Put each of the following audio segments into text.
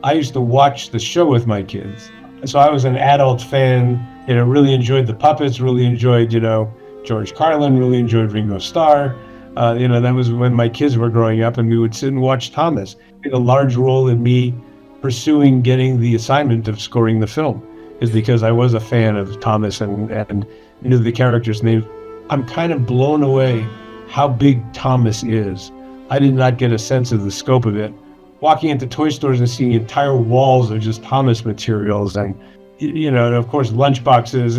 I used to watch the show with my kids. So I was an adult fan, really enjoyed the puppets, really enjoyed, George Carlin, really enjoyed Ringo Starr. That was when my kids were growing up, and we would sit and watch Thomas. It played a large role in me pursuing getting the assignment of scoring the film, is because I was a fan of Thomas and knew the characters' names. I'm kind of blown away how big Thomas is. I did not get a sense of the scope of it. Walking into toy stores and seeing entire walls of just Thomas materials and, and of course, lunchboxes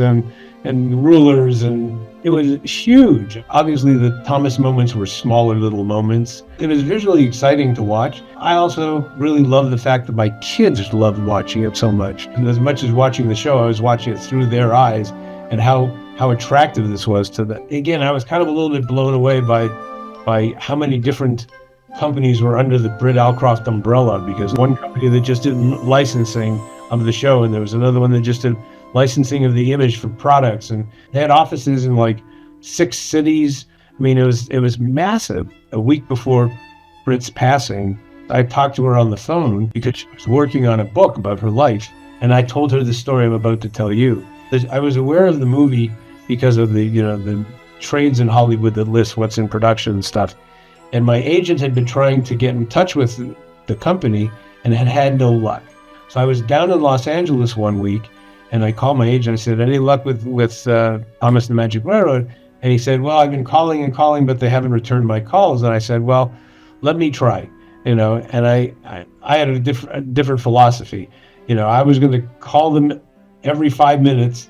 and rulers, and it was huge. Obviously, the Thomas moments were smaller little moments. It was visually exciting to watch. I also really loved the fact that my kids loved watching it so much. And as much as watching the show, I was watching it through their eyes and how attractive this was to them. Again, I was kind of a little bit blown away by how many different companies were under the Britt Allcroft umbrella, because one company that just did licensing of the show, and there was another one that just did licensing of the image for products, and they had offices in like 6 cities. I mean, it was massive. A week before Britt's passing, I talked to her on the phone because she was working on a book about her life, and I told her the story I'm about to tell you. I was aware of the movie because of the trades in Hollywood that list what's in production and stuff. And my agent had been trying to get in touch with the company and had no luck. So I was down in Los Angeles one week, and I called my agent. I said, "Any luck with Thomas and the Magic Railroad?" And he said, "Well, I've been calling and calling, but they haven't returned my calls." And I said, "Well, let me try." And I had a different philosophy. I was going to call them every 5 minutes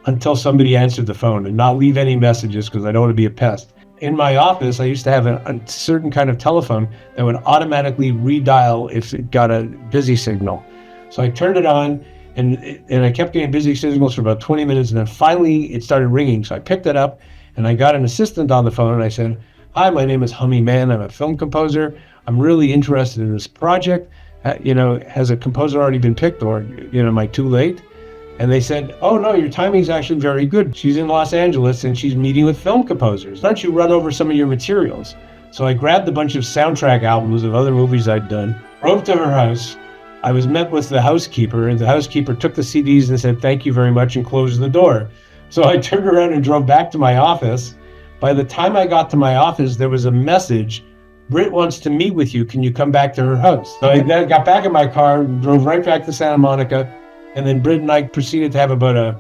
until somebody answered the phone and not leave any messages, because I don't want to be a pest. In my office, I used to have a certain kind of telephone that would automatically redial if it got a busy signal. So I turned it on, and I kept getting busy signals for about 20 minutes, and then finally it started ringing. So I picked it up, and I got an assistant on the phone, and I said, "Hi, my name is Hummie Mann. I'm a film composer. I'm really interested in this project. Has a composer already been picked, or, am I too late?" And they said, "Oh, no, your timing's actually very good. She's in Los Angeles and she's meeting with film composers. Why don't you run over some of your materials?" So I grabbed a bunch of soundtrack albums of other movies I'd done, drove to her house. I was met with the housekeeper, and the housekeeper took the CDs and said, "Thank you very much," and closed the door. So I turned around and drove back to my office. By the time I got to my office, there was a message: "Britt wants to meet with you. Can you come back to her house?" So I then got back in my car, drove right back to Santa Monica. And then Britt and I proceeded to have about a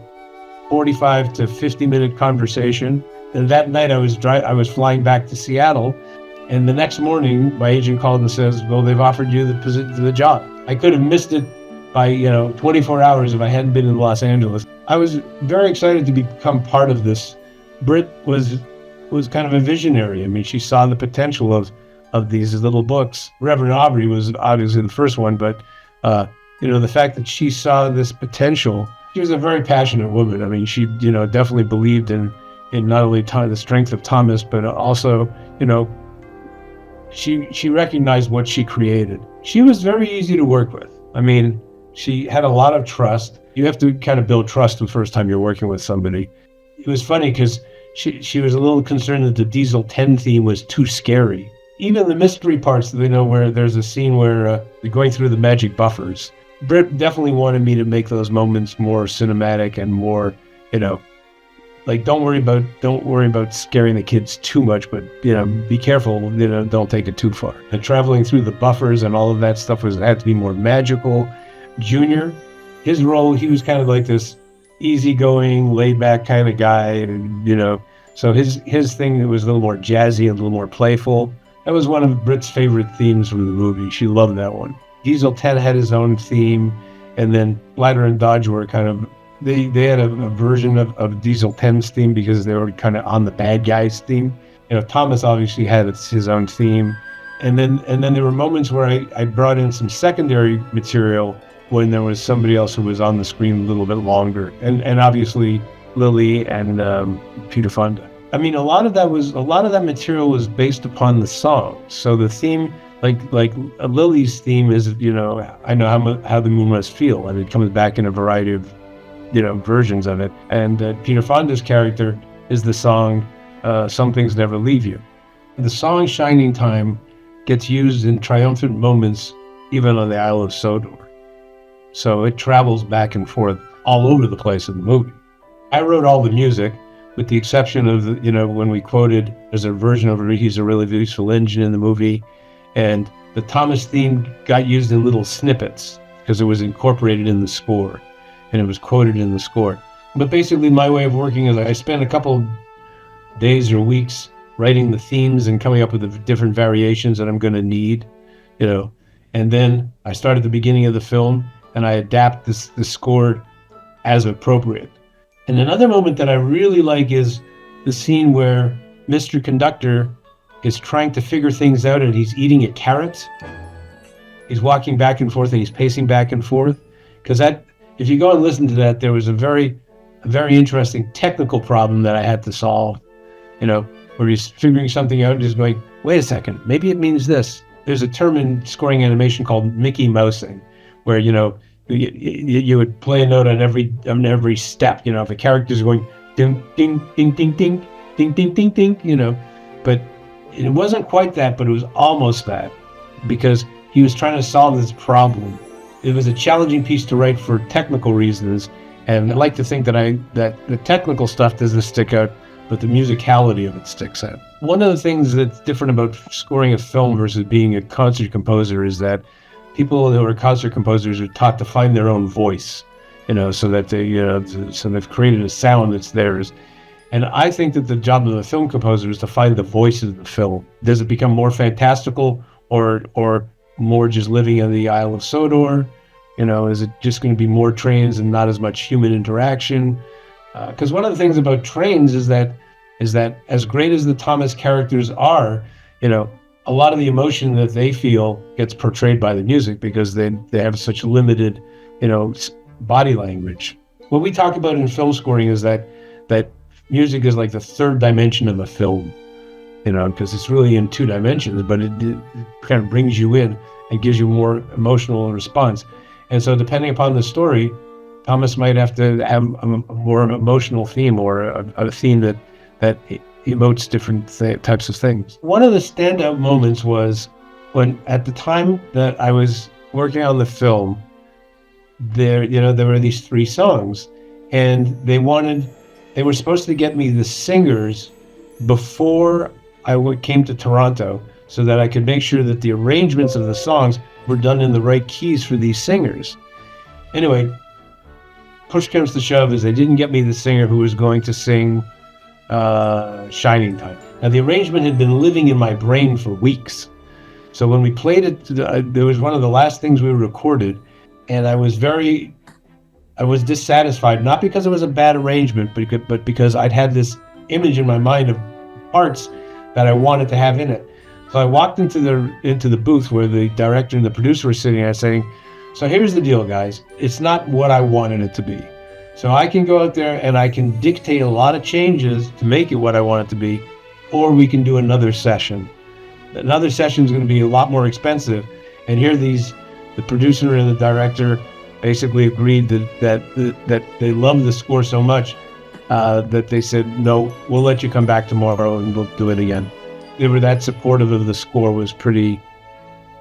45 to 50-minute conversation. And that night I was flying back to Seattle. And the next morning, my agent called and says, "Well, they've offered you the job." I could have missed it by 24 hours if I hadn't been in Los Angeles. I was very excited to become part of this. Britt was kind of a visionary. I mean, she saw the potential of these little books. Reverend Aubrey was obviously the first one, but the fact that she saw this potential, she was a very passionate woman. I mean, she, definitely believed in not only the strength of Thomas, but also, she recognized what she created. She was very easy to work with. I mean, she had a lot of trust. You have to kind of build trust the first time you're working with somebody. It was funny because she was a little concerned that the Diesel 10 theme was too scary. Even the mystery parts, where there's a scene where they're going through the magic buffers. Britt definitely wanted me to make those moments more cinematic and more, like don't worry about scaring the kids too much, but be careful, don't take it too far. And traveling through the buffers and all of that stuff had to be more magical. Junior, his role, he was kind of like this easygoing, laid back kind of guy, so his thing was a little more jazzy, a little more playful. That was one of Britt's favorite themes from the movie. She loved that one. Diesel 10 had his own theme, and then Splatter and Dodge were kind of, they had a version of Diesel 10's theme because they were kind of on the bad guys theme. Thomas obviously had his own theme. And then there were moments where I brought in some secondary material when there was somebody else who was on the screen a little bit longer. And obviously Lily and Peter Fonda. I mean, a lot of that material was based upon the song. So the theme, like Lily's theme is, I know how the moon must feel, and it comes back in a variety of, versions of it. And Peter Fonda's character is the song, "Some Things Never Leave You." The song "Shining Time" gets used in triumphant moments, even on the Isle of Sodor. So it travels back and forth all over the place in the movie. I wrote all the music, with the exception of, when we quoted, there's a version of He's a Really Useful Engine in the movie, and the Thomas theme got used in little snippets because it was incorporated in the score, and it was quoted in the score. But basically, my way of working is I spend a couple days or weeks writing the themes and coming up with the different variations that I'm going to need, and then I start at the beginning of the film and I adapt the score as appropriate. And another moment that I really like is the scene where Mr. Conductor is trying to figure things out and he's eating a carrot. He's walking back and forth and he's pacing back and forth. Because if you go and listen to that, there was a very interesting technical problem that I had to solve, where he's figuring something out and just going, wait a second, maybe it means this. There's a term in scoring animation called Mickey Mousing, where, you would play a note on every step, if a character's going ding, ding, ding, ding, ding, ding, ding, ding, ding, but it wasn't quite that, but it was almost that, because he was trying to solve this problem. It was a challenging piece to write for technical reasons, and I like to think that the technical stuff doesn't stick out, but the musicality of it sticks out. One of the things that's different about scoring a film versus being a concert composer is that people who are concert composers are taught to find their own voice, so that so they've created a sound that's theirs. And I think that the job of the film composer is to find the voice of the film. Does it become more fantastical or more just living in the Isle of Sodor? Is it just going to be more trains and not as much human interaction? Because one of the things about trains is that as great as the Thomas characters are, a lot of the emotion that they feel gets portrayed by the music because they have such limited, body language. What we talk about in film scoring is that music is like the third dimension of a film, because it's really in two dimensions, but it kind of brings you in and gives you more emotional response. And so depending upon the story, Thomas might have to have a more emotional theme or a theme that emotes different types of things. One of the standout moments was when, at the time that I was working on the film, there were these 3 songs, and they were supposed to get me the singers before I came to Toronto, so that I could make sure that the arrangements of the songs were done in the right keys for these singers. Anyway, push comes to shove is they didn't get me the singer who was going to sing Shining Time. Now, the arrangement had been living in my brain for weeks. So when we played it, there was one of the last things we recorded, and I was dissatisfied, not because it was a bad arrangement, but because I'd had this image in my mind of parts that I wanted to have in it. So I walked into the booth where the director and the producer were sitting, and I was saying, so here's the deal, guys. It's not what I wanted it to be. So I can go out there and I can dictate a lot of changes to make it what I want it to be, or we can do another session. Another session is going to be a lot more expensive. And here the producer and the director basically agreed that they loved the score so much that they said, no, we'll let you come back tomorrow and we'll do it again. They were that supportive of the score. Was pretty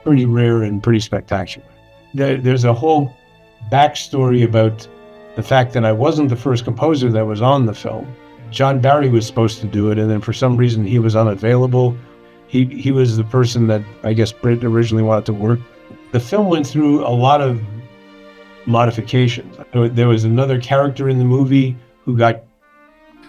rare and pretty spectacular. There's a whole backstory about the fact that I wasn't the first composer that was on the film. John Barry was supposed to do it, and then for some reason he was unavailable. He was the person that I guess Britt originally wanted to work. The film went through a lot of modifications. There was another character in the movie who got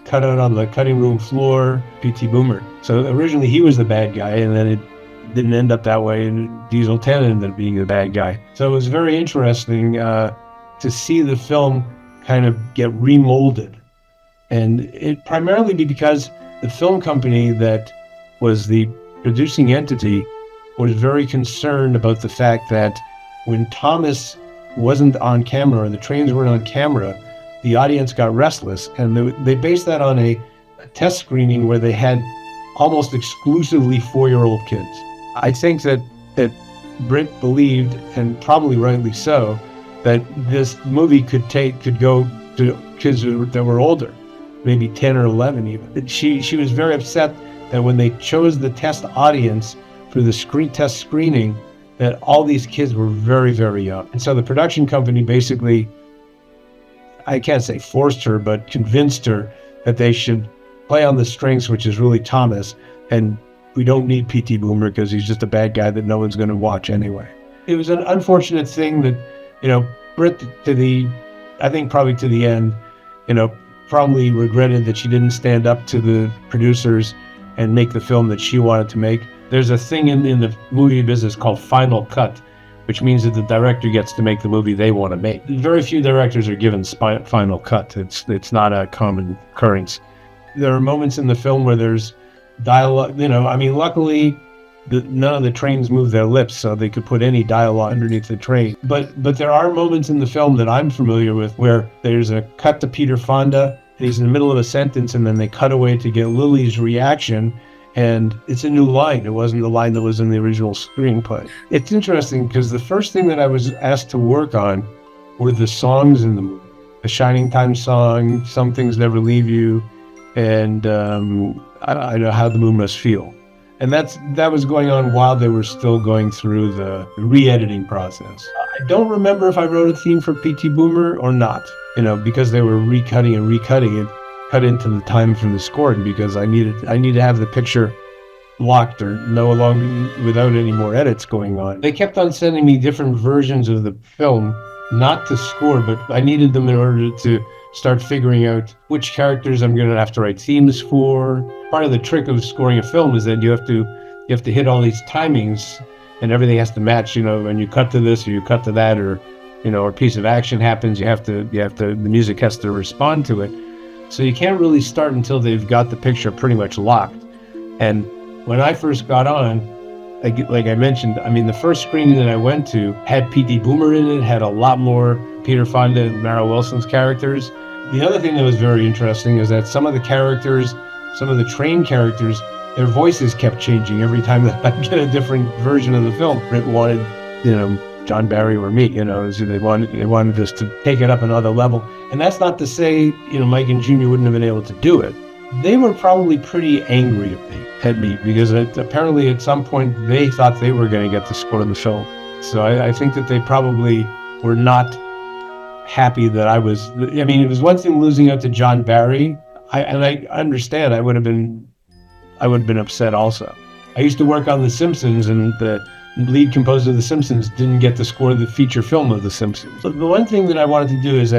cut out on the cutting room floor, P.T. Boomer. So originally he was the bad guy, and then it didn't end up that way, and Diesel 10 ended up being the bad guy. So it was very interesting to see the film kind of get remolded. And it primarily because the film company that was the producing entity was very concerned about the fact that when Thomas wasn't on camera or the trains weren't on camera, the audience got restless. And they based that on a test screening where they had almost exclusively 4-year-old kids. I think that Britt believed, and probably rightly so, that this movie could go to kids that were older, maybe 10 or 11 even. She was very upset that when they chose the test audience for the test screening, that all these kids were very, very young. And so the production company basically, I can't say forced her, but convinced her that they should play on the strengths, which is really Thomas, and we don't need P.T. Boomer because he's just a bad guy that no one's going to watch anyway. It was an unfortunate thing that, Britt, I think probably to the end, probably regretted that she didn't stand up to the producers and make the film that she wanted to make. There's a thing in the movie business called final cut, which means that the director gets to make the movie they want to make. Very few directors are given final cut. It's not a common occurrence. There are moments in the film where there's dialogue, luckily none of the trains move their lips, so they could put any dialogue underneath the train. But there are moments in the film that I'm familiar with where there's a cut to Peter Fonda, he's in the middle of a sentence, and then they cut away to get Lily's reaction, and it's a new line. It wasn't the line that was in the original screenplay. It's interesting because the first thing that I was asked to work on were the songs in the movie. The Shining Time song, Some Things Never Leave You, and I Know How the Moon Must Feel. And that was going on while they were still going through the re-editing process. I don't remember if I wrote a theme for P.T. Boomer or not, because they were recutting it, cut into the time from the score, because I need to have the picture locked or no longer without any more edits going on. They kept on sending me different versions of the film, not to score, but I needed them in order to start figuring out which characters I'm going to have to write themes for. Part of the trick of scoring a film is that you have to hit all these timings, and everything has to match. When you cut to this or you cut to that, or a piece of action happens, the music has to respond to it. So you can't really start until they've got the picture pretty much locked. And when I first got on, like I mentioned, the first screening that I went to had P.T. Boomer in it, had a lot more Peter Fonda and Mara Wilson's characters. The other thing that was very interesting is that some of the train characters, their voices kept changing every time that I get a different version of the film. Britt wanted, John Barry or me, so they wanted us to take it up another level. And that's not to say, Mike and Junior wouldn't have been able to do it. They were probably pretty angry at me because apparently at some point they thought they were going to get the score of the film. So I think that they probably were not happy that I was. It was one thing losing out to John Barry, and I understand I would have been upset also. I used to work on The Simpsons, and the lead composer of The Simpsons didn't get the score of the feature film of The Simpsons. So the one thing that I wanted to do is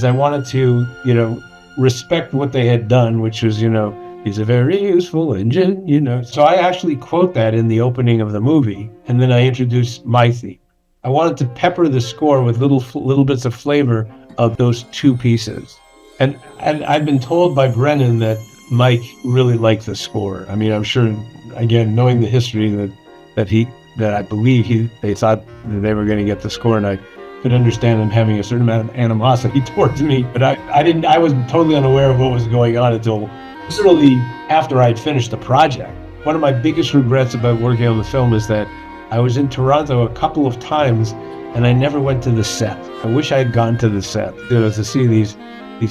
I wanted to, respect what they had done, which was, he's a very useful engine, So I actually quote that in the opening of the movie, and then I introduce my theme. I wanted to pepper the score with little bits of flavor of those two pieces. And I've been told by Brennan that Mike really liked the score. I'm sure, again, knowing the history that I believe they thought that they were going to get the score, and I could understand them having a certain amount of animosity towards me. But I was totally unaware of what was going on until literally after I'd finished the project. One of my biggest regrets about working on the film is that I was in Toronto a couple of times and I never went to the set. I wish I had gone to the set, to see these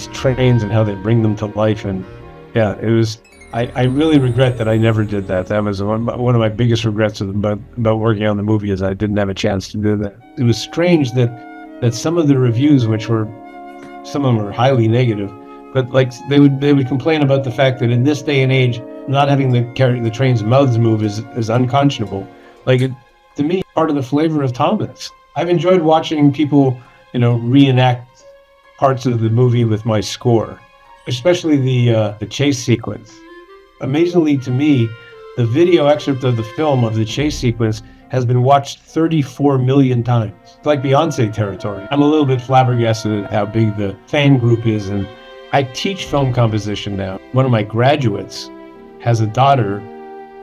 trains and how they bring them to life. And yeah, it was. I really regret that I never did that. That was one of my biggest regrets about working on the movie, is I didn't have a chance to do that. It was strange that some of the reviews, which were, some of them were highly negative, but like they would complain about the fact that in this day and age, not having the train's mouths move is unconscionable. To me, part of the flavor of Thomas. I've enjoyed watching people, reenact parts of the movie with my score, especially the chase sequence. Amazingly to me, the video excerpt of the film of the chase sequence has been watched 34 million times. It's like Beyonce territory. I'm a little bit flabbergasted at how big the fan group is, and I teach film composition now. One of my graduates has a daughter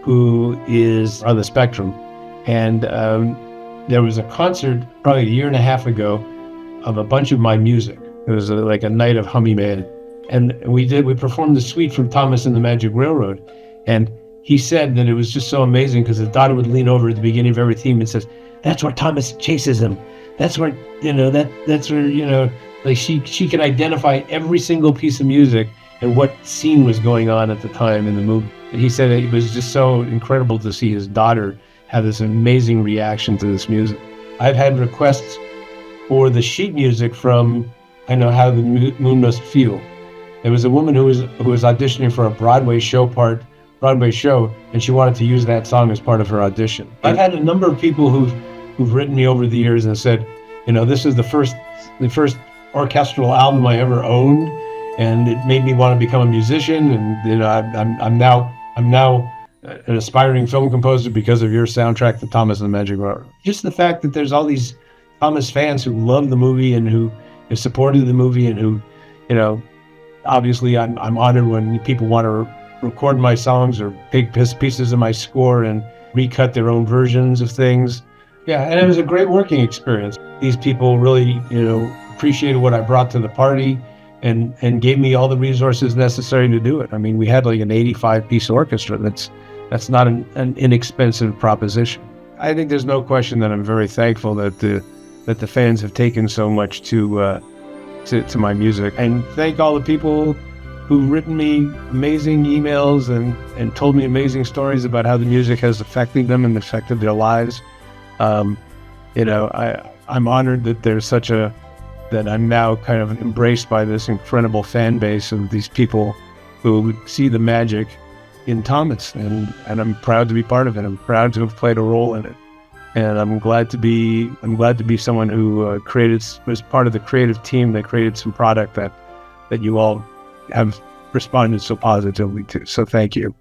who is on the spectrum, and there was a concert probably a year and a half ago of a bunch of my music. It was like a night of Hummie Mann. And we performed the suite from Thomas and the Magic Railroad. And he said that it was just so amazing because his daughter would lean over at the beginning of every theme and says, "That's where Thomas chases him. That's where, that's where, like she could identify every single piece of music and what scene was going on at the time in the movie." And he said it was just so incredible to see his daughter have this amazing reaction to this music. I've had requests for the sheet music from I Know How the Moon Must Feel. There was a woman who was auditioning for a Broadway show, and she wanted to use that song as part of her audition. I've had a number of people who've written me over the years and said, this is the first orchestral album I ever owned, and it made me want to become a musician. And I'm now an aspiring film composer because of your soundtrack to Thomas and the Magic Railroad. Just the fact that there's all these Thomas fans who love the movie and who have supported the movie and who, obviously I'm honored when people want to record my songs or take pieces of my score and recut their own versions of things. Yeah, and it was a great working experience. These people really, appreciated what I brought to the party and gave me all the resources necessary to do it. I mean, we had like an 85-piece orchestra. That's not an inexpensive proposition. I think there's no question that I'm very thankful that the fans have taken so much to my music. And thank all the people who've written me amazing emails and told me amazing stories about how the music has affected them and affected their lives. I'm honored that there's that I'm now kind of embraced by this incredible fan base of these people who see the magic in Thomas, and I'm proud to be part of it. I'm proud to have played a role in it, and I'm glad to be someone who was part of the creative team that created some product that you all have responded so positively to. So thank you.